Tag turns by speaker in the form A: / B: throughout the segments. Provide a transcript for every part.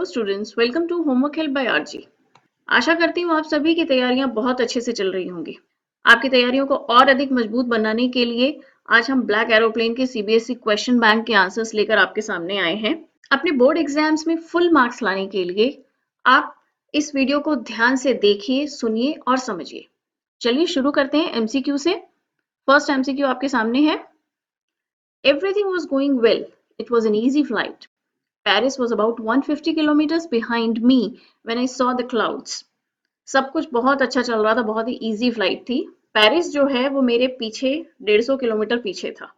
A: Students, welcome to homework help by RG. आशा करती हूँ आप सभी की तैयारियां बहुत अच्छे से चल रही होंगी। आपकी तैयारियों को और अधिक मजबूत बनाने के लिए आज हम ब्लैक एरोप्लेन के सीबीएसई क्वेश्चन बैंक के आंसर्स लेकर आपके सामने आए हैं। अपने बोर्ड एग्जाम्स में फुल मार्क्स लाने के लिए आप इस वीडियो को ध्यान से देखिए, सुनिए और समझिए। चलिए शुरू करते हैं एमसीक्यू से। फर्स्ट एमसीक्यू आपके सामने है। Everything was going well, it was an easy flight. Paris was about 150 kilometers behind me when I saw the clouds. सब कुछ बहुत अच्छा चल रहा था, बहुत ही इजी फ्लाइट थी। पेरिस जो है वो मेरे पीछे 150 किलोमीटर पीछे था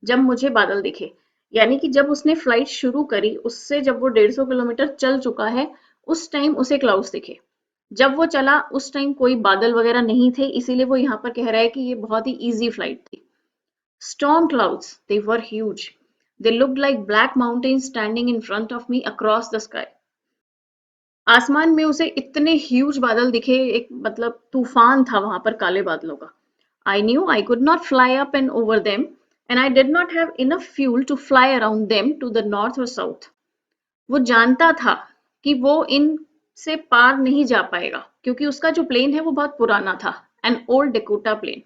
A: जब मुझे बादल दिखे। यानी कि जब उसने फ्लाइट शुरू करी उससे जब वो 150 किलोमीटर चल चुका है उस टाइम उसे क्लाउड्स दिखे। जब वो चला उस टाइम कोई बादल वगैरह नहीं थे, इसीलिए वो यहाँ पर कह रहा है कि ये बहुत ही इजी फ्लाइट थी। Storm clouds, they were huge. They looked like black mountains standing in front of me across the sky. आसमान में उसे इतने ह्यूज बादल दिखे, एक मतलब तूफान था वहां पर काले बादलों का। I knew I could not fly up and over them, and I did not have enough fuel to fly around them to the north or south. वो जानता था कि वो इन से पार नहीं जा पाएगा क्योंकि उसका जो प्लेन है वो बहुत पुराना था, एन ओल्ड डेकोटा प्लेन,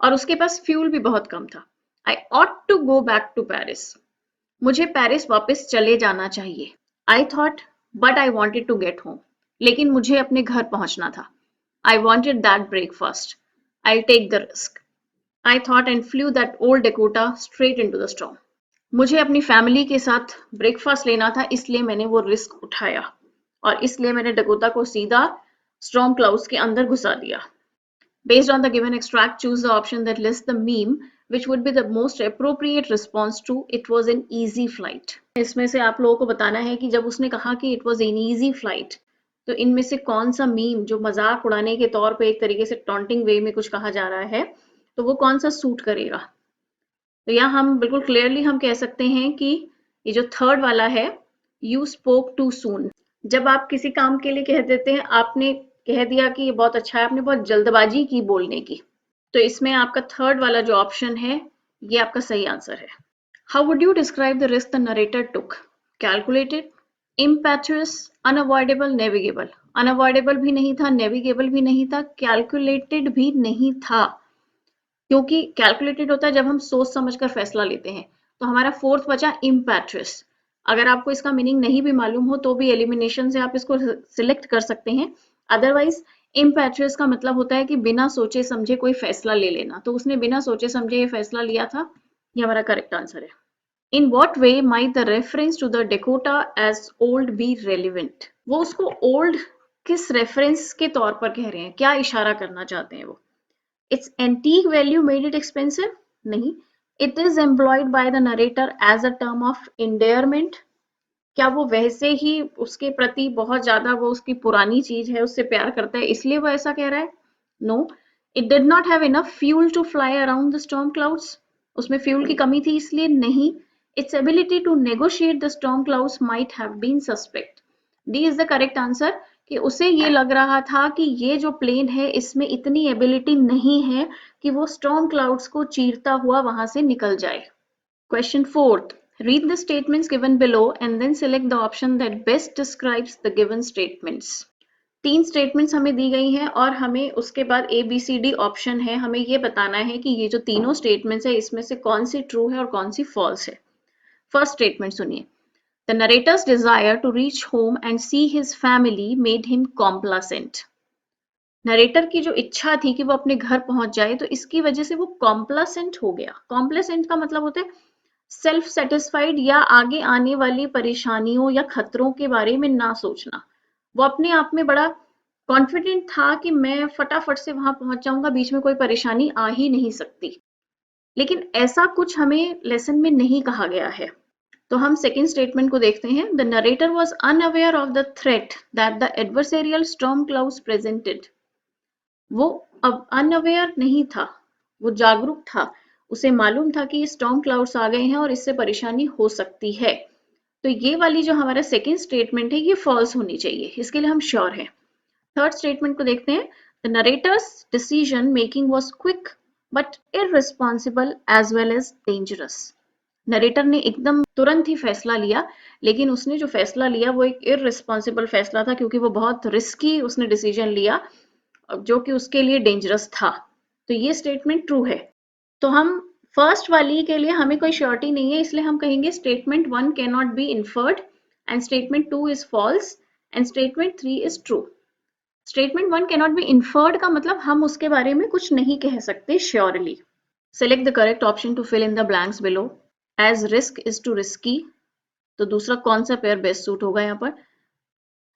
A: और उसके पास फ्यूल भी बहुत कम था। I ought to go back to Paris, मुझे पेरिस वापस चले जाना चाहिए। I thought but I wanted to get home, लेकिन मुझे अपने घर पहुंचना था। I wanted that breakfast, I take the risk, I thought and flew that old Dakota straight into the storm. मुझे अपनी फैमिली के साथ ब्रेकफास्ट लेना था, इसलिए मैंने वो रिस्क उठाया और इसलिए मैंने डकोटा को सीधा स्टॉर्म क्लाउड्स के अंदर घुसा दिया। Based on the given extract, choose the option that lists the meme which would be the most appropriate response to it was an easy flight. इसमें से आप लोगों को बताना है कि जब उसने कहा कि it was an easy flight, तो इनमें से कौन सा मीम जो मजाक उड़ाने के तौर पे एक तरीके से टॉन्टिंग वे में कुछ कहा जा रहा है, तो वो कौन सा सूट करेगा। तो यहाँ हम बिल्कुल क्लियरली हम कह सकते हैं कि ये जो थर्ड वाला है, यू स्पोक टू सून। जब आप किसी काम के लिए कह देते हैं, आपने कह दिया कि ये बहुत अच्छा है, आपने बहुत जल्दबाजी की बोलने की, तो इसमें आपका थर्ड वाला जो ऑप्शन है ये आपका सही आंसर है। How would you describe the risk the narrator took? Calculated, impetuous, unavoidable, navigable. Unavoidable भी नहीं था, नेविगेबल भी नहीं था, कैलकुलेटेड भी नहीं था। क्योंकि कैलकुलेटेड होता है जब हम सोच समझकर फैसला लेते हैं। तो हमारा फोर्थ बचा इम्पैट्रियस। अगर आपको इसका मीनिंग नहीं भी मालूम हो तो भी एलिमिनेशन से आप इसको सिलेक्ट कर सकते हैं। अदरवाइज इम्पैट्रियस का मतलब होता है कि बिना सोचे समझे कोई फैसला ले लेना, तो उसने बिना सोचे समझे ये फैसला लिया था। ये हमारा करेक्ट आंसर है। In what way might the reference to the Dakota as old be relevant? वो उसको ओल्ड किस रेफरेंस के तौर पर कह रहे हैं, क्या इशारा करना चाहते हैं वो? Its antique value made it expensive? नहीं. It is employed by the narrator as a term of endearment. क्या वो वैसे ही उसके प्रति बहुत ज्यादा वो उसकी पुरानी चीज है, उससे प्यार करता है, इसलिए वो ऐसा कह रहा है? No. It did not have enough fuel to fly around the storm clouds. उसमें फ्यूल की कमी थी इसलिए नहीं. Its ability to negotiate the storm clouds might have been suspect. D is the correct answer. कि उसे ये लग रहा था कि ये जो प्लेन है इसमें इतनी एबिलिटी नहीं है कि वो स्टॉर्म क्लाउड्स को चीरता हुआ वहां से निकल जाए। Question fourth, read the statements given below and then select the option that best describes the given statements. 3 statements हमें दी गई हैं और हमें उसके बाद ABCD ऑप्शन है। हमें ये बताना है कि ये जो तीनों स्टेटमेंट्स है इसमें से कौन सी ट्रू है और कौन सी फॉल्स है। फर्स्ट स्टेटमेंट सुनिए। The narrator's desire to reach home and see his family made him complacent. Narrator की जो इच्छा थी कि वो अपने घर पहुंच जाए, तो इसकी वजह से वो कॉम्प्लासेंट हो गया। कॉम्प्लासेंट का मतलब होता है सेल्फ सेटिस्फाइड या आगे आने वाली परेशानियों या खतरों के बारे में ना सोचना। वो अपने आप में बड़ा कॉन्फिडेंट था कि मैं फटाफट से वहां पहुंच जाऊंगा, बीच में कोई परेशानी आ ही नहीं सकती। लेकिन ऐसा कुछ हमें लेसन में नहीं कहा गया है। तो हम सेकेंड स्टेटमेंट को देखते हैं। The narrator was unaware of the threat that the adversarial storm clouds presented. वो अब अनअवेयर नहीं था, वो जागरूक था। उसे मालूम था कि स्टॉर्म क्लाउड्स आ गए हैं और इससे परेशानी हो सकती है। तो ये वाली जो हमारा सेकेंड स्टेटमेंट है ये फॉल्स होनी चाहिए, इसके लिए हम श्योर हैं। थर्ड स्टेटमेंट को देखते हैं। The narrator's decision making was quick but irresponsible as well as dangerous. Narrator ने एकदम तुरंत ही फैसला लिया, लेकिन उसने जो फैसला लिया वो एक इररिस्पॉन्सिबल फैसला था, क्योंकि वो बहुत रिस्की उसने डिसीजन लिया जो कि उसके लिए डेंजरस था। तो ये स्टेटमेंट ट्रू है। तो हम फर्स्ट वाली के लिए हमें कोई श्योरिटी नहीं है, इसलिए हम कहेंगे statement 1 can not be inferred and statement 2 is false and statement 3 is true. Statement 1 can not be inferred का मतलब हम उसके बारे में कुछ नहीं कह सकते surely. Select the correct option to fill in the blanks below. As risk is too risky, तो दूसरा कौन सा पेयर बेस्ट सूट होगा यहाँ पर?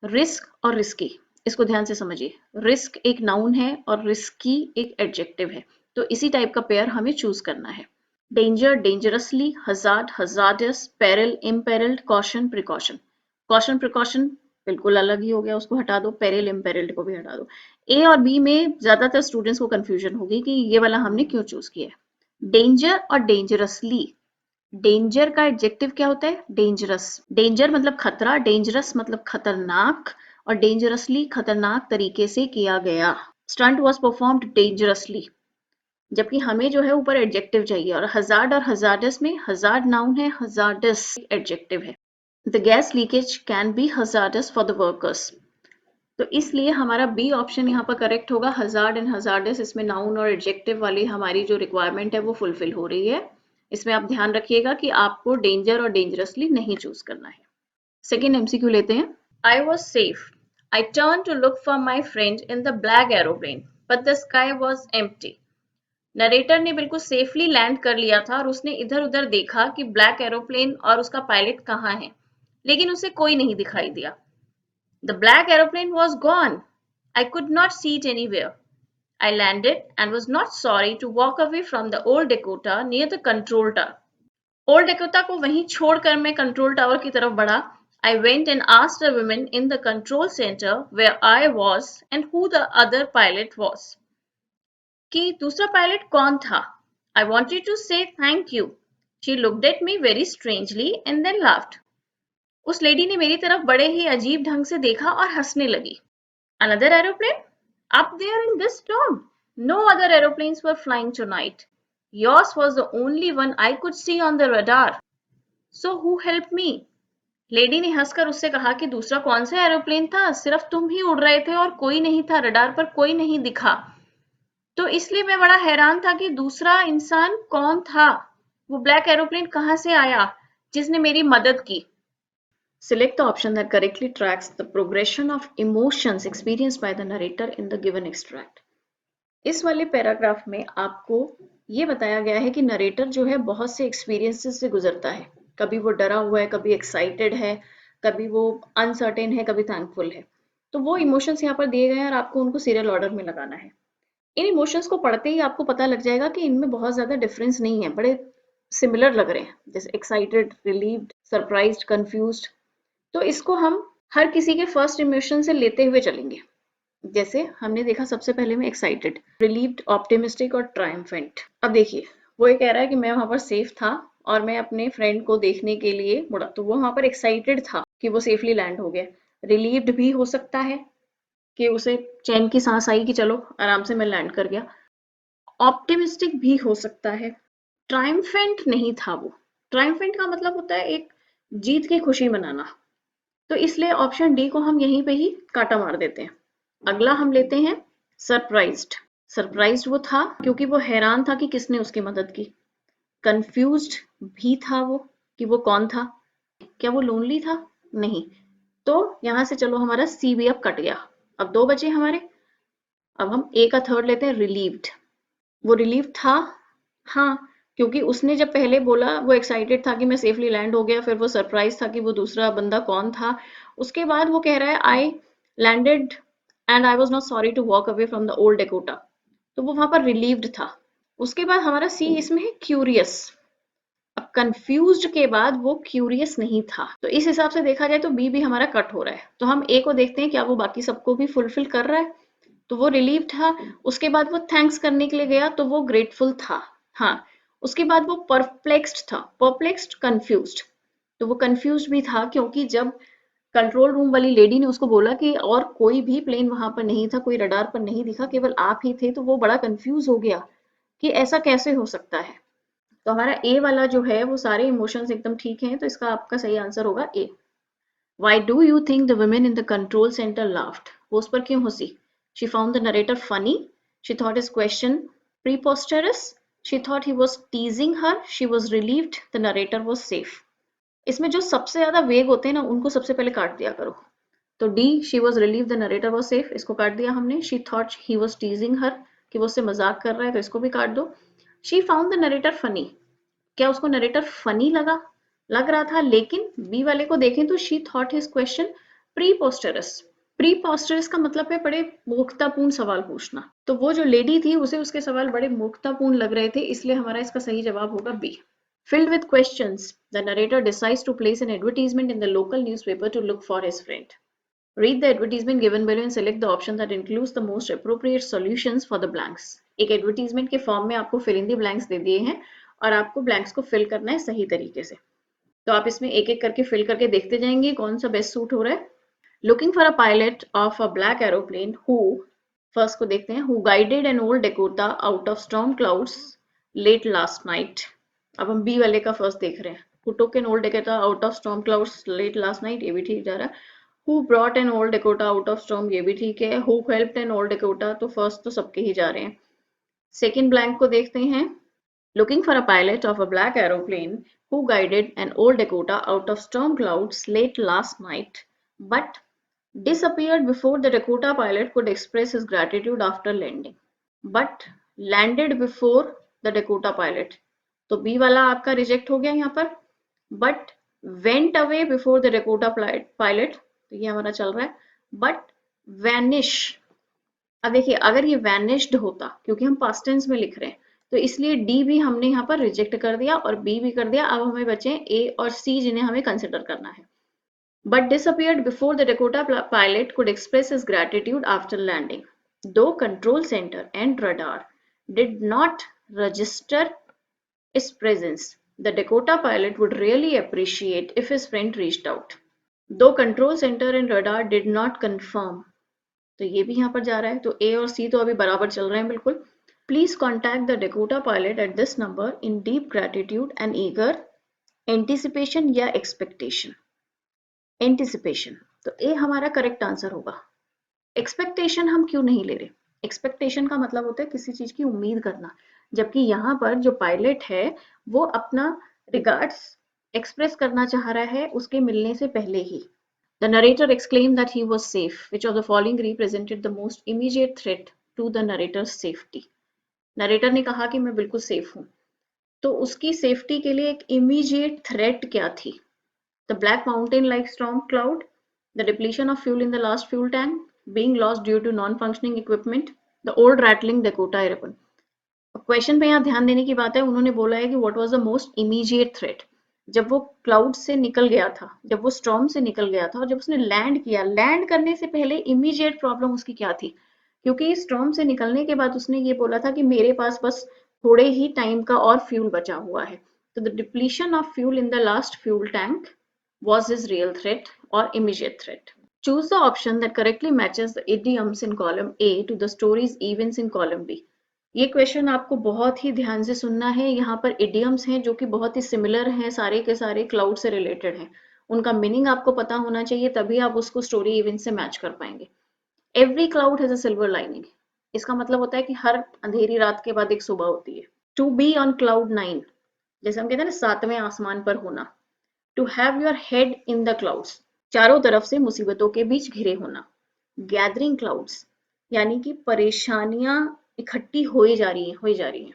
A: रिस्क और रिस्की, इसको ध्यान से समझिए। रिस्क एक नाउन है और रिस्की एक एडजेक्टिव है, तो इसी टाइप का पेयर हमें चूज करना है। Danger, dangerously, hazard, hazardous, peril, imperilled, caution, precaution. Caution precaution बिल्कुल अलग ही हो गया, उसको हटा दो। पेरिल इम्पेरिल्ड को भी हटा दो। ए और बी में ज्यादातर स्टूडेंट्स को कंफ्यूजन होगी कि ये वाला हमने क्यों चूज किया है। डेंजर और डेंजरसली, डेंजर का एडजेक्टिव क्या होता है? डेंजरस। डेंजर मतलब खतरा, डेंजरस मतलब खतरनाक, और डेंजरसली खतरनाक तरीके से किया गया। स्टंट वॉज परफॉर्म्ड डेंजरसली, जबकि हमें जो है ऊपर एडजेक्टिव चाहिए, और हजार्ड और हजार्डस में हजार्ड नाउन है, हजार्डस एडजेक्टिव है। The gas leakage can be hazardous for the workers, तो इसलिए हमारा बी ऑप्शन यहाँ पर करेक्ट होगा। हजार्ड एंड हजार्डस, इसमें नाउन और एडजेक्टिव वाली हमारी जो रिक्वायरमेंट है वो फुलफिल हो रही है। इसमें आप ध्यान रखिएगा कि आपको डेंजर और डेंजरसली नहीं चूज करना है। सेकेंड एमसीक्यू लेते हैं। I was safe, I turn to look for my friend in the black aeroplane but the sky was empty. Narrator ने बिल्कुल सेफली लैंड कर लिया था और उसने इधर उधर देखा कि ब्लैक एरोप्लेन और उसका पायलट कहाँ है, लेकिन उसे कोई नहीं दिखाई दिया। The black aeroplane was gone. I could not see it anywhere. I landed and was not sorry to walk away from the old Dakota near the control tower. Old Dakota को वहीं छोड़कर मैं कंट्रोल टावर की तरफ बढ़ा. I went and asked a woman in the control center where I was and who the other pilot was. कि दूसरा pilot कौन था? I wanted to say thank you. She looked at me very strangely and then laughed. उस lady ने मेरी तरफ बड़े ही अजीब ढंग से देखा और हंसने लगी. Another aeroplane? Up there in this storm? No other aeroplanes were flying tonight. Yours was the only one I could see on the radar. So who helped me? Lady ने हंसकर उससे कहा कि दूसरा कौन सा एरोप्लेन था? सिर्फ तुम ही उड़ रहे थे और कोई नहीं था, रडार पर कोई नहीं दिखा. तो इसलिए मैं बड़ा हैरान था कि दूसरा इंसान कौन था, वो ब्लैक एरोप्लेन कहाँ से आया जिसने मेरी मदद की. Select the option that correctly tracks the progression of emotions experienced by the narrator in the given extract. इस वाले पैराग्राफ में आपको ये बताया गया है कि नरेटर जो है बहुत से एक्सपीरियंसेस से गुजरता है. कभी वो डरा हुआ है, कभी एक्साइटेड है, कभी वो अनसर्टेन है, कभी थैंकफुल है. तो वो इमोशंस यहाँ पर दिए गए हैं और आपको उनको सीरियल ऑर्डर में लगाना है. इन इमोशंस को पढ़ते ही आपको पता लग जाएगा कि इनमें बहुत ज्यादा डिफरेंस नहीं है, बड़े सिमिलर लग रहे हैं, जैसे एक्साइटेड, रिलीव्ड, सरप्राइज्ड, कंफ्यूज्ड. तो इसको हम हर किसी के फर्स्ट इमोशन से लेते हुए चलेंगे. जैसे हमने देखा सबसे पहले में एक्साइटेड, रिलीव्ड, ऑप्टिमिस्टिक और ट्रायम्फेंट. अब देखिए वो ये कह रहा है कि मैं वहां पर सेफ था और मैं अपने फ्रेंड को देखने के लिए मुड़ा, तो वो वहां पर एक्साइटेड था कि वो सेफली लैंड हो गया. रिलीव्ड भी हो सकता है कि उसे चैन की सांस आई कि चलो आराम से मैं लैंड कर गया. ऑप्टिमिस्टिक भी हो सकता है. ट्रायम्फेंट नहीं था वो. ट्रायम्फेंट का मतलब होता है एक जीत की खुशी मनाना. तो इसलिए ऑप्शन डी को हम यहीं पे ही काटा मार देते हैं. अगला हम लेते हैं सरप्राइज्ड. सरप्राइज्ड वो था क्योंकि वो हैरान था कि किसने उसकी मदद की. कंफ्यूज्ड भी था वो कि वो कौन था. क्या वो लोनली था? नहीं. तो यहां से चलो हमारा सी भी अब कट गया. अब दो बचे हमारे. अब हम ए का थर्ड लेते हैं, रिलीव्ड. वो रिलीव था, हाँ, क्योंकि उसने जब पहले बोला वो एक्साइटेड था कि मैं सेफली लैंड हो गया, फिर वो सरप्राइज था कि वो दूसरा बंदा कौन था. उसके बाद वो कह रहा है I landed and I was not sorry to walk away from the old Dakota. तो वो वहां पर रिलीव्ड था. उसके बाद हमारा सी इसमें है क्यूरियस. अब कंफ्यूज्ड के बाद वो क्यूरियस नहीं था, तो इस हिसाब से देखा जाए तो बी भी हमारा कट हो रहा है. तो हम ए को देखते हैं क्या वो बाकी सबको भी फुलफिल कर रहा है. तो वो रिलीव था. उसके बाद वो थैंक्स करने के लिए गया तो वो ग्रेटफुल था. हाँ. उसके बाद वो परप्लेक्स्ड था. Perplexed, confused. तो वो कंफ्यूज्ड भी था क्योंकि जब कंट्रोल रूम वाली लेडी ने उसको बोला कि और कोई भी प्लेन वहां पर नहीं था, कोई रडार पर नहीं दिखा, केवल आप ही थे, तो वो बड़ा कंफ्यूज हो गया कि ऐसा कैसे हो सकता है. तो हमारा ए वाला जो है वो सारे इमोशंस एकदम ठीक हैं, तो इसका आपका सही आंसर होगा ए। Why do you think the women in the control center laughed? वो उस पर क्यों हंसी? She found the narrator funny. She thought his question preposterous. She thought he was teasing her. She was relieved the narrator was safe. इसमें जो सबसे ज्यादा वेग होते हैं ना उनको सबसे पहले काट दिया करो। तो D, she was relieved the narrator was safe, इसको काट दिया हमने। She thought he was teasing her, कि वो उससे मजाक कर रहा है, तो इसको भी काट दो। She found the narrator funny, क्या उसको नरेटर फनी लग रहा था, लेकिन बी वाले को देखें तो शी थॉट हिज क्वेश्चन प्रीपोस्टरस। प्रीपोस्टरस का मतलब है बड़े मूर्खतापूर्ण सवाल पूछना, तो वो जो लेडी थी उसे उसके सवाल बड़े मूर्खतापूर्ण लग रहे थे, इसलिए हमारा इसका सही जवाब होगा B. Filled with questions, the narrator decides to place an advertisement in the local newspaper to look for his friend. Read the advertisement given below and select the option that includes the most appropriate solutions for the blanks. एक advertisement के form में आपको fill in the blanks दे दिए हैं और आपको blanks को fill करना है सही तरीके से। तो आप इसमें एक एक करके fill करके देखते जाएंगे कौन सा बेस्ट सूट हो रहा है। Looking for a pilot of a black aeroplane who, first को देखते हैं, who guided an old Dakota out of storm clouds late last night. अब हम बी वाले का फर्स्ट देख रहे हैं। Who took an old Dakota out of storm clouds late last night, ये भी ठीक जा रहा है। Who brought an old Dakota out of storm, ये भी ठीक है। Who helped an old Dakota, तो फर्स्ट तो सबके ही जा रहे हैं। सेकेंड ब्लैंक को देखते हैं। Looking for a pilot of a black aeroplane who guided an old Dakota out of storm clouds late last night, but disappeared before the Dakota pilot could express his gratitude after landing. But landed before the Dakota pilot. तो B वाला आपका reject हो गया यहाँ पर। But went away before the Dakota pilot, तो ये हमारा चल रहा है। बट वैनिश, अब देखिए अगर ये वैनिश्ड होता, क्योंकि हम पास्ट टेंस में लिख रहे हैं, तो इसलिए डी भी हमने यहाँ पर रिजेक्ट कर दिया और बी भी कर दिया। अब हमें बचे ए और सी जिन्हें हमें कंसिडर करना है। But disappeared before the Dakota pilot could express his gratitude after landing. Though control center and radar did not register its presence, the Dakota pilot would really appreciate if his friend reached out. Though control center and radar did not confirm, तो ये भी यहाँ पर जा रहा है, तो A और C तो अभी बराबर चल रहे हैं बिल्कुल। Please contact the Dakota pilot at this number in deep gratitude and eager anticipation या expectation. Anticipation, तो A हमारा करेक्ट आंसर होगा। एक्सपेक्टेशन हम क्यों नहीं ले रहे? एक्सपेक्टेशन का मतलब होता है किसी चीज की उम्मीद करना, जबकि यहाँ पर जो पायलट है वो अपना रिगार्ड्स एक्सप्रेस करना चाह रहा है उसके मिलने से पहले ही। The narrator exclaimed that he was safe. Which of the following represented the most immediate threat to the narrator's safety? Narrator ने कहा कि मैं बिल्कुल सेफ हूँ, तो उसकी सेफ्टी के लिए एक इमीडिएट थ्रेट क्या थी? The black mountain-like storm cloud, the depletion of fuel in the last fuel tank, being lost due to non-functioning equipment, the old rattling Dakota airgun. Question पे यहाँ ध्यान देने की बात है, उन्होंने बोला है कि what was the most immediate threat. जब वो क्लाउड से निकल गया था, जब वो स्टॉर्म से निकल गया था और जब उसने लैंड किया, लैंड करने से पहले इमीडिएट प्रॉब्लम उसकी क्या थी? क्योंकि स्टॉर्म से निकलने के बाद उसने ये बोला था कि मेरे पास बस थोड़े ही टाइम का और फ्यूल बचा हुआ है। तो the depletion of fuel in the last fuel tank was his real threat or immediate threat. Choose the option that correctly matches the idioms in column A to the story's events in column B. ये question आपको बहुत ही ध्यान से सुनना है। यहाँ पर idioms हैं जो कि बहुत ही सिमिलर हैं, सारे के सारे क्लाउड से रिलेटेड हैं। उनका मीनिंग आपको पता होना चाहिए, तभी आप उसको स्टोरी इवेंट से मैच कर पाएंगे। Every cloud has a silver lining. इसका मतलब होता है कि हर अंधेरी रात के बाद एक सुबह होती है। To be on cloud 9, जैसे हम कहते हैं ना 7वें आसमान पर होना। To have your head in the clouds, चारों तरफ से मुसीबतों के बीच घिरे होना। Gathering clouds, यानी कि परेशानियां इकट्ठी हो जा रही हैं।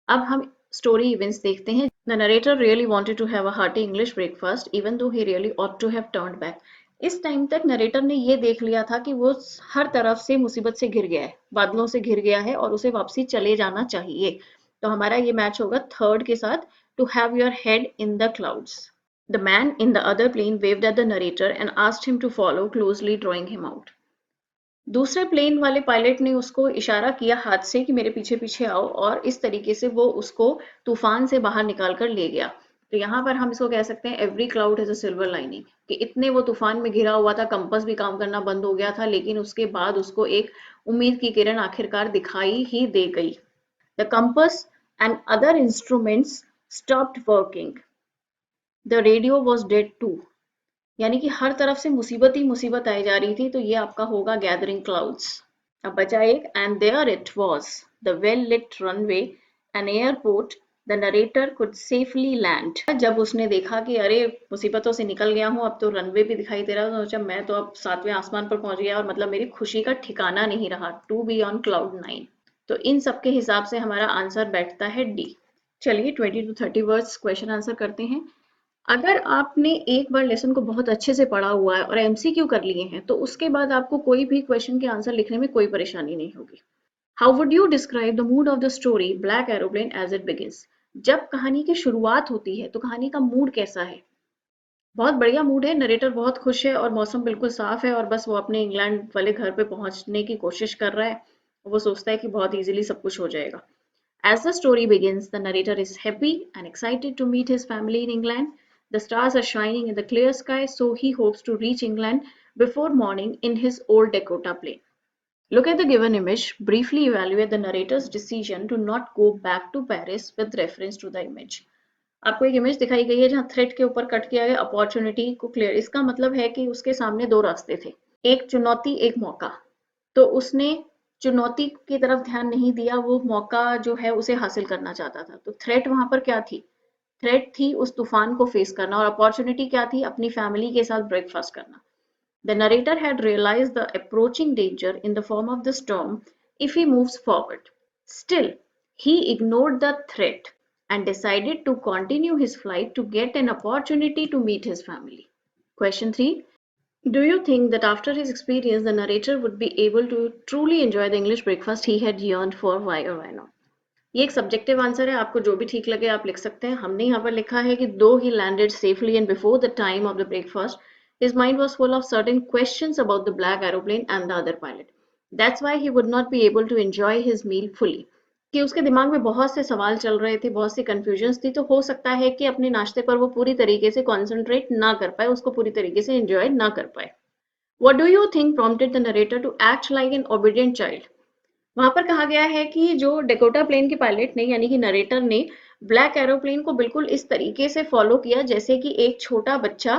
A: अब हम स्टोरी इवेंट्स देखते हैं। The narrator really wanted to have a hearty English breakfast, even though he really ought to have turned back. इस टाइम तक नरेटर ने ये देख लिया था कि वो हर तरफ से मुसीबत से घिर गया है, बादलों से घिर गया है और उसे वापसी चले जाना चाहिए। तो हमारा ये मैच होगा थर्ड के साथ, to have your head in the clouds. The man in the other plane waved at the narrator and asked him to follow closely, drawing him out. दूसरे प्लेन वाले पायलट ने उसको इशारा किया हाथ से कि मेरे पीछे पीछे आओ, और इस तरीके से वो उसको तूफान से बाहर निकाल कर ले गया। तो यहाँ पर हम इसको कह सकते हैं every cloud has a silver lining, कि इतने वो तूफान में घिरा हुआ था, कंपास भी काम करना बंद हो गया था, लेकिन उसके बाद उसको एक उम्मीद की किरण आखिरकार दिखाई ही दे गई। The compass and other instruments stopped working. The radio was dead too. यानी कि हर तरफ से मुसीबत ही मुसीबत आई जा रही थी, तो ये आपका होगा गैदरिंग क्लाउड्स। अब बचा एक, and there it was the well lit runway an airport the narrator could safely land. जब उसने देखा कि अरे मुसीबतों से निकल गया हूँ, अब तो रनवे भी दिखाई दे रहा है, तो सोचा मैं तो अब 7वें आसमान पर पहुंच गया और मतलब मेरी खुशी का ठिकाना नहीं रहा, टू बी ऑन क्लाउड 9। तो इन सब के हिसाब से हमारा आंसर बैठता है डी। चलिए 20 to 30 वर्ड्स क्वेश्चन आंसर करते हैं। अगर आपने एक बार लेसन को बहुत अच्छे से पढ़ा हुआ है और एमसीक्यू कर लिए हैं, तो उसके बाद आपको कोई भी क्वेश्चन के आंसर लिखने में कोई परेशानी नहीं होगी। How would you describe the mood of the story black aeroplane as it begins? जब कहानी की शुरुआत होती है तो कहानी का मूड कैसा है? बहुत बढ़िया मूड है, नरेटर बहुत खुश है और मौसम बिल्कुल साफ है और बस वो अपने इंग्लैंड वाले घर पे पहुंचने की कोशिश कर रहा है। वो सोचता है कि बहुत इजीली सब कुछ हो जाएगा। As the story begins, the narrator is happy and excited to meet his family in England. The stars are shining in the clear sky, so he hopes to reach England before morning in his old Dakota plane. Look at the given image. Briefly evaluate the narrator's decision to not go back to Paris with reference to the image. आपको एक image दिखाई गई है जहां threat के ऊपर cut किया गया अपॉर्चुनिटी को क्लियर। इसका मतलब है कि उसके सामने दो रास्ते थे, एक चुनौती एक मौका। तो उसने चुनौती की तरफ ध्यान नहीं दिया, वो मौका जो है उसे हासिल करना चाहता था। तो थ्रेट वहां पर क्या थी? थ्रेट थी उस तूफान को फेस करना, और अपॉर्चुनिटी क्या थी? अपनी फैमिली के साथ ब्रेकफास्ट करना। The narrator had realized the approaching danger in the form of the storm if he moves forward. Still, he ignored the threat and decided to continue his flight to get an opportunity to meet his family. Question 3. Do you think that after his experience, the narrator would be able to truly enjoy the English breakfast he had yearned for? Why or why not? ये एक subjective answer है, आपको जो भी ठीक लगे आप लिख सकते हैं। हमने यहाँ पर लिखा है कि though he landed safely and before the time of the breakfast, his mind was full of certain questions about the black aeroplane and the other pilot. That's why he would not be able to enjoy his meal fully. कि उसके दिमाग में बहुत से सवाल चल रहे थे, बहुत सी कंफ्यूजन्स थी, तो हो सकता है कि अपने नाश्ते पर वो पूरी तरीके से कॉन्सेंट्रेट ना कर पाए, उसको पूरी तरीके से एंजॉय ना कर पाए। What do you think prompted the narrator to act like an obedient child? वहां पर कहा गया है कि जो डेकोटा प्लेन के पायलट ने यानी कि नरेटर ने ब्लैक एरोप्लेन को बिल्कुल इस तरीके से फॉलो किया जैसे कि एक छोटा बच्चा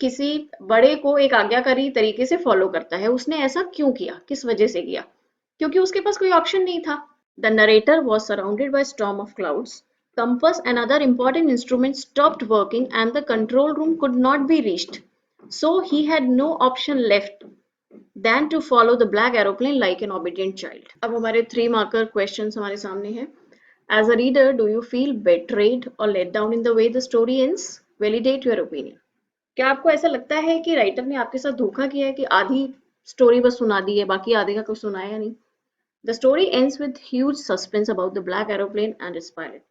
A: किसी बड़े को एक आज्ञाकारी तरीके से फॉलो करता है। उसने ऐसा क्यों किया, किस वजह से किया? क्योंकि उसके पास कोई ऑप्शन नहीं था। The narrator was surrounded by storm of clouds, compass and other important instruments stopped working and the control room could not be reached, so he had no option left than to follow the black aeroplane like an obedient child. अब हमारे 3 marker questions हमारे सामने हैं। As a reader, do you feel betrayed or let down in the way the story ends? Validate your opinion. क्या आपको ऐसा लगता है कि राइटर ने आपके साथ धोखा किया है कि आधी स्टोरी बस सुना दी है, बाकी आधे का कुछ सुनाया नहीं? The story ends with huge suspense about the black aeroplane and its pilot.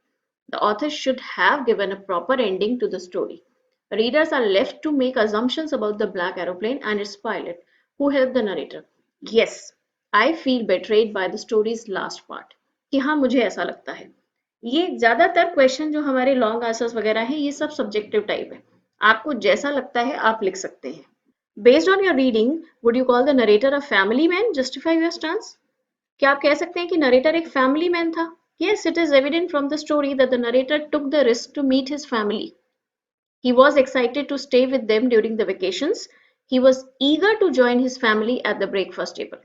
A: The author should have given a proper ending to the story. Readers are left to make assumptions about the black aeroplane and its pilot, who helped the narrator. Yes, I feel betrayed by the story's last part. कि हाँ मुझे ऐसा लगता है। ये ज्यादातर question जो हमारे लॉन्ग आंसर्स वगैरह हैं, ये सब सब्जेक्टिव टाइप है। आपको जैसा लगता है आप लिख सकते हैं। Based on your reading, would you call the narrator a family man? Justify your stance. क्या आप कह सकते हैं कि नरेटर एक फैमिली मैन था? Yes, it is evident from the story that the narrator took the risk to meet his family. He was excited to stay with them during the vacations. He was eager to join his family at the breakfast table.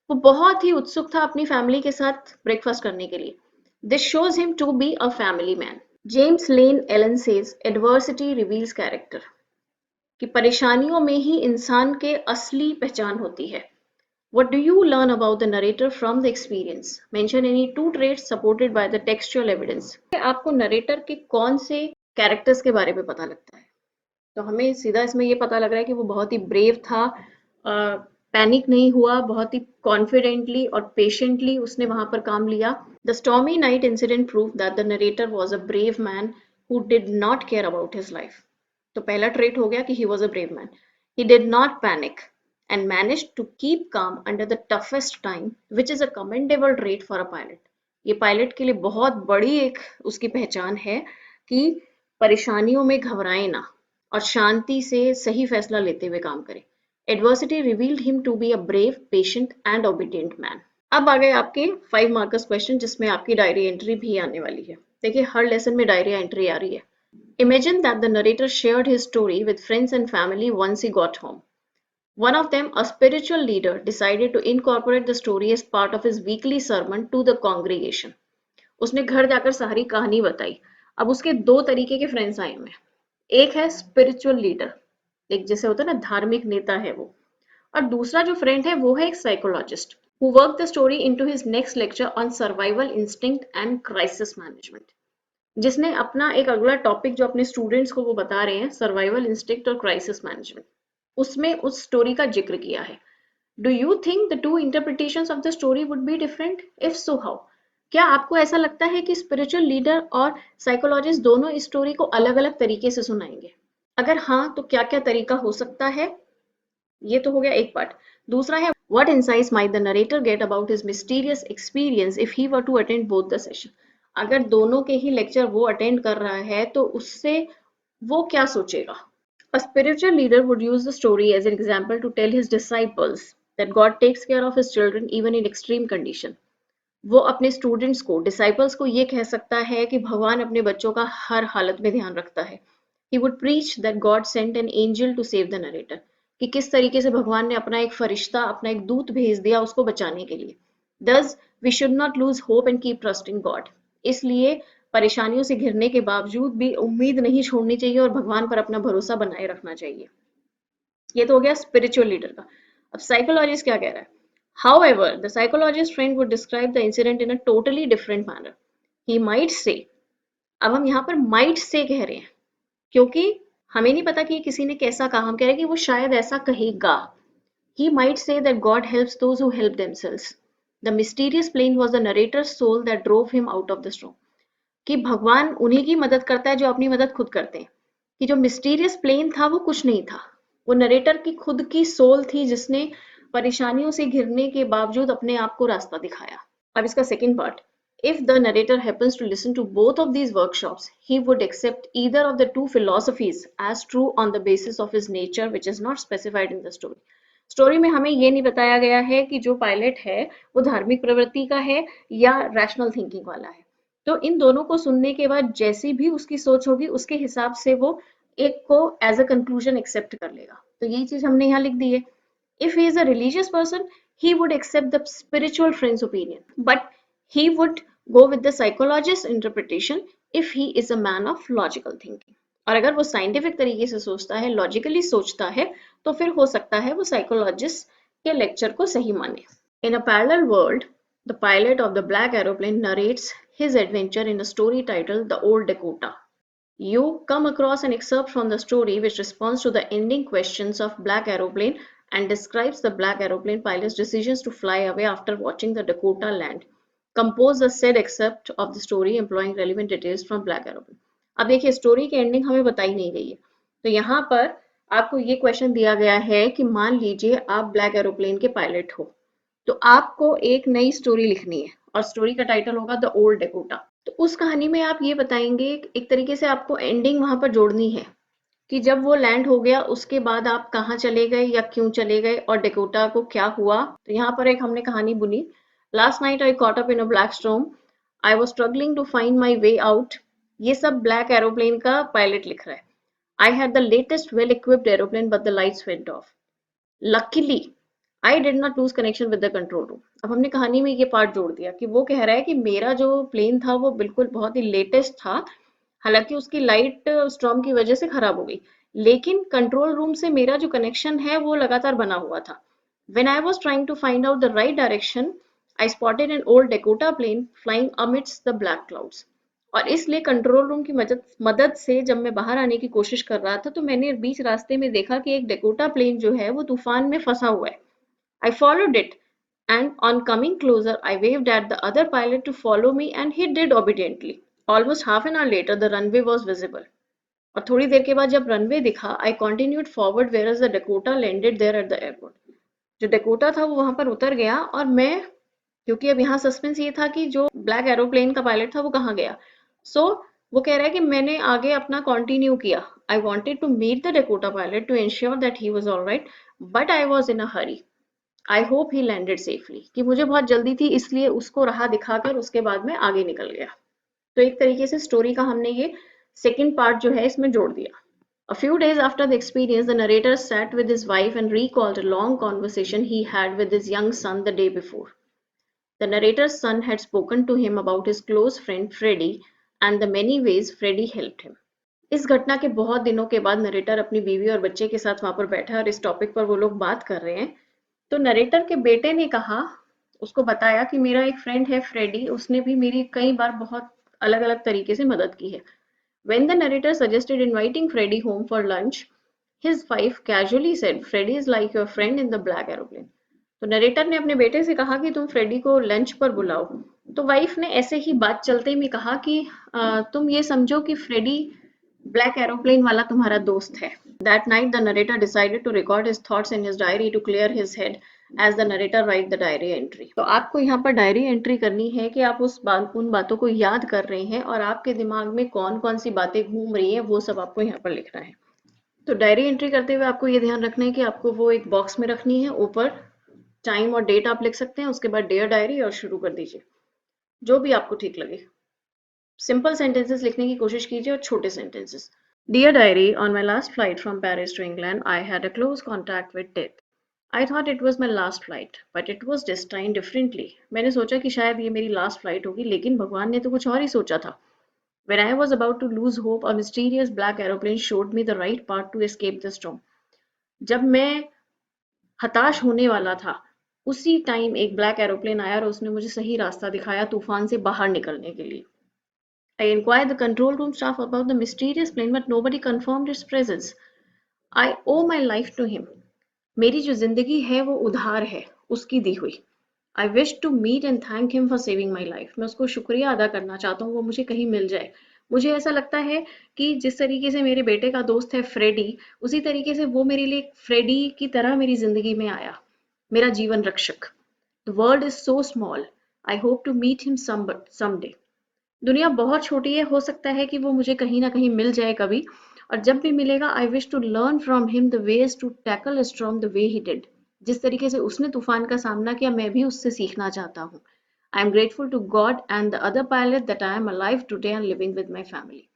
A: वो बहुत ही उत्सुक था अपनी family के साथ breakfast करने के लिए। This shows him to be a family man. James Lane Allen says, adversity reveals character. कि परेशानियों में ही इंसान के असली पहचान होती है। What do you learn about the narrator from the experience? Mention any 2 traits supported by the textual evidence. आपको नरेटर के कौन से कैरेक्टर्स के बारे में पता लगता है? तो हमें सीधा इसमें ये पता लग रहा है कि वो बहुत ही ब्रेव था, पैनिक नहीं हुआ, बहुत ही कॉन्फिडेंटली और पेशेंटली उसने वहां पर काम लिया। The stormy night incident prove that the narrator was a brave man who did not care about his life. तो पहला ट्रेट हो गया कि he was a brave man. He did not panic and managed to keep calm under the toughest time, which is a commendable trait for a pilot. ये pilot के लिए बहुत बड़ी एक उसकी पहचान है कि परेशानियों में घबराए ना और शांति से सही फैसला लेते हुए काम करे। Adversity revealed him to be a brave, patient and obedient man. अब आ गए आपके 5 मार्कर्स क्वेश्चन जिसमें आपकी डायरी एंट्री भी आने वाली है। देखिए हर लेसन में डायरी एंट्री आ रही है। Imagine that the narrator shared his story with friends and family once he got home. One of them, a spiritual leader, decided to incorporate the story as part of his weekly sermon to the congregation. उसने घर जाकर सारी कहानी बताई। अब उसके दो तरीके के फ्रेंड्स आए हुए हैं। एक है स्पिरिचुअल लीडर, एक जैसे होता है ना धार्मिक नेता है वो, और दूसरा जो फ्रेंड है वो है एक psychologist who worked the story into his next lecture on survival instinct and crisis management, जिसने अपना एक अगला टॉपिक जो अपने स्टूडेंट्स को वो बता रहे हैं सर्वाइवल इंस्टिंक्ट और क्राइसिस मैनेजमेंट, उसमें उस स्टोरी का जिक्र किया है। Do you think the two interpretations of the story would be different? If so how? क्या आपको ऐसा लगता है कि स्पिरिचुअल लीडर और साइकोलॉजिस्ट दोनों इस स्टोरी को अलग अलग तरीके से सुनाएंगे? अगर हाँ तो क्या क्या तरीका हो सकता है? ये तो हो गया एक पार्ट। दूसरा है what insights might the narrator get about his mysterious experience if he were to attend both the session? अगर दोनों के ही लेक्चर वो अटेंड कर रहा है तो उससे वो क्या सोचेगा? A spiritual leader would use the story as an example to tell his disciples that God takes care of his children even in extreme condition. वो अपने स्टूडेंट्स को डिसाइपल्स को ये कह सकता है कि भगवान अपने बच्चों का हर हालत में ध्यान रखता है। He would preach that God sent an angel to save the narrator, कि किस तरीके से भगवान ने अपना एक फरिश्ता, अपना एक दूत भेज दिया उसको बचाने के लिए। Thus, we should not lose hope and keep trusting God. इसलिए परेशानियों से घिरने के बावजूद भी उम्मीद नहीं छोड़नी चाहिए और भगवान पर अपना भरोसा बनाए रखना चाहिए। ये तो हो गया स्पिरिचुअल लीडर का। अब साइकोलॉजिस्ट क्या कह रहा है? However, the psychologist friend would describe the incident in a totally different manner. He might say, अब हम यहाँ पर might say कह रहे हैं क्योंकि हमें नहीं पता कि किसी ने कैसा कहा, हम कह रहे हैं कि वो शायद ऐसा कहेगा। He might say that God helps those who help themselves. The mysterious plane was the narrator's soul that drove him out of the storm. कि भगवान उन्हीं की मदद करता है जो अपनी मदद खुद करते हैं। कि जो मिस्टीरियस प्लेन था वो कुछ नहीं था, वो नरेटर की खुद की सोल थी जिसने परेशानियों से घिरने के बावजूद अपने आप को रास्ता दिखाया। अब इसका second part, if the narrator happens to listen to both of these workshops, he would accept either of the two philosophies as true on the basis of his nature, which is not specified in the story. Story में हमें ये नहीं बताया गया है कि जो pilot है वो धार्मिक प्रवृत्ति का है या रैशनल थिंकिंग वाला है। तो इन दोनों को सुनने के बाद जैसी भी उसकी सोच होगी उसके हिसाब से वो एक को एज अ कंक्लूजन एक्सेप्ट कर लेगा। तो यही चीज हमने यहाँ लिख दी है। If he is a religious person, he would accept the spiritual friend's opinion, but he would go with the psychologist's interpretation if he is a man of logical thinking. और अगर वो साइंटिफिक तरीके से सोचता है, लॉजिकली सोचता है, तो फिर हो सकता है वो साइकोलॉजिस्ट के लेक्चर को सही माने। In a parallel world, the pilot of the black aeroplane narrates his adventure in a story titled The Old Dakota. You come across an excerpt from the story which responds to the ending questions of Black Aeroplane and describes the Black Aeroplane pilot's decisions to fly away after watching the Dakota land. Compose the said excerpt of the story employing relevant details from Black Aeroplane. अब देखिए story की ending हमें बताई नहीं गई है, तो यहाँ पर आपको ये क्वेश्चन दिया गया है कि मान लीजिए आप ब्लैक एरोप्लेन के पायलट हो, तो आपको एक नई स्टोरी लिखनी है और स्टोरी का टाइटल होगा द ओल्ड डेकोटा। तो उस कहानी में आप ये बताएंगे, एक तरीके से आपको एंडिंग वहां पर जोड़नी है कि जब वो लैंड हो गया उसके बाद आप कहाँ चले गए या क्यों चले गए और डेकोटा को क्या हुआ। तो यहाँ पर एक हमने कहानी बुनी, last night I caught up in a black storm, I was struggling to find my way out. ये सब ब्लैक एरोप्लेन का पायलट लिख रहा है। I had the latest well equipped aeroplane but the lights went off, luckily I did not lose connection with the control room. अब हमने कहानी में ये पार्ट जोड़ दिया कि वो कह रहा है कि मेरा जो प्लेन था वो बिल्कुल बहुत ही लेटेस्ट था, हालांकि उसकी लाइट स्टॉर्म की वजह से खराब हो गई, लेकिन कंट्रोल रूम से मेरा जो कनेक्शन है वो लगातार बना हुआ था। When I was trying to find out the right direction, I spotted an old Dakota plane flying amidst the black clouds. और इसलिए कंट्रोल रूम की मदद से जब मैं बाहर आने की कोशिश कर रहा था तो मैंने बीच रास्ते में देखा कि एक डेकोटा प्लेन जो है वो तूफान में फंसा हुआ है। I followed it, and on coming closer, I waved at the other pilot to follow me, and he did obediently. Almost half an hour later, the runway was visible. और थोड़ी देर के बाद जब रनवे दिखा, I continued forward whereas the Dakota landed there at the airport. जो Dakota था वो वहां पर उतर गया और मैं, क्योंकि अब यहाँ सस्पेंस ये था कि जो ब्लैक एरोप्लेन का पायलट था वो कहाँ गया, वो कह रहा है कि मैंने आगे अपना कंटिन्यू किया। I wanted to meet the Dakota pilot to ensure that he was alright, but I was in a hurry. I hope he landed safely, कि मुझे बहुत जल्दी थी इसलिए उसको राह दिखाकर उसके बाद में आगे निकल गया। तो एक तरीके से स्टोरी का हमने ये सेकंड पार्ट जो है इसमें जोड़ दिया। A few days after the experience, the narrator sat with his wife and recalled a long conversation he had with his young son the day before. The narrator's son had spoken to him about his close friend Freddie and the many ways Freddie helped him. इस घटना के बहुत दिनों के बाद narrator अपनी बीवी और बच्चे के साथ वहां पर बैठा है और इस टॉपिक पर वो लोग बात कर रहे हैं। तो नरेटर के बेटे ने कहा, उसको बताया कि मेरा एक फ्रेंड है फ्रेडी, उसने भी मेरी कई बार बहुत अलग-अलग तरीके से मदद की है। When the narrator suggested inviting Freddie home for lunch, his wife casually said, Freddie is like your friend in the black aeroplane. तो नरेटर ने अपने बेटे से कहा कि तुम फ्रेडी को लंच पर बुलाओ। तो वाइफ ने ऐसे ही बात चलते में कहा कि तुम ये समझो कि फ्रेडी ब्लैक एरोप्लेन वाला तुम्हारा दोस्त है। That night the narrator decided to record his thoughts in his diary to clear his head as the narrator write the diary entry. तो आपको यहाँ पर डायरी एंट्री करनी है कि आप उन बातों को याद कर रहे हैं और आपके दिमाग में कौन-कौन सी बातें घूम रही हैं वो सब आपको यहाँ पर लिखना है। तो डायरी एंट्री करते हुए आपको ये ध्यान रखना है कि आपको वो एक बॉक्स में रखनी है, ऊपर टाइम और डेट आप लिख सकते हैं, उसके बाद डियर डायरी और शुरू कर दीजिए, जो भी आपको ठीक लगे। सिंपल सेंटेंसेस लिखने की कोशिश कीजिए और छोटे sentences. Dear diary, on my last flight from Paris to England I had a close contact with death. I thought it was my last flight but it was destined differently. मैंने सोचा कि शायद ये मेरी लास्ट फ्लाइट होगी, लेकिन भगवान ने तो कुछ और ही सोचा था। When I was about to lose hope, a mysterious black aeroplane showed me the right path to escape the storm. जब मैं हताश होने वाला था, उसी टाइम एक ब्लैक एरोप्लेन आया और उसने मुझे सही रास्ता दिखाया तूफान से बाहर निकलने के लिए। I inquired the control room staff about the mysterious plane, but nobody confirmed its presence. I owe my life to him. मेरी जो जिंदगी है वो उधार है, उसकी दी हुई। I wish to meet and thank him for saving my life. मैं उसको शुक्रिया अदा करना चाहता हूँ, वो मुझे कहीं मिल जाए। मुझे ऐसा लगता है कि जिस तरीके से मेरे बेटे का दोस्त है फ्रेडी, उसी तरीके से वो मेरे लिए फ्रेडी की तरह मेरी जिंदगी में आया, मेरा जीवन रक्षक। The world is so small. I hope to meet him someday. दुनिया बहुत छोटी है, हो सकता है कि वो मुझे कहीं ना कहीं मिल जाए कभी, और जब भी मिलेगा I wish to learn from him the ways to tackle a storm the way he did. जिस तरीके से उसने तूफान का सामना किया, मैं भी उससे सीखना चाहता हूँ। I am grateful to God and the other pilot that I am alive today and living with my family.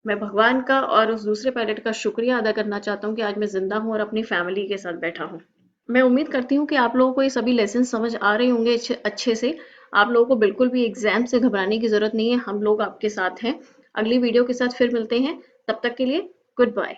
A: मैं भगवान का और उस दूसरे पायलट का शुक्रिया अदा करना चाहता हूँ कि आज मैं जिंदा हूँ और अपनी फैमिली के साथ बैठा हूँ। मैं उम्मीद करती हूँ कि आप लोगों को ये सभी लेसन समझ आ रहे होंगे अच्छे से। आप लोगों को बिल्कुल भी एग्जाम से घबराने की जरूरत नहीं है, हम लोग आपके साथ हैं। अगली वीडियो के साथ फिर मिलते हैं, तब तक के लिए गुड बाय।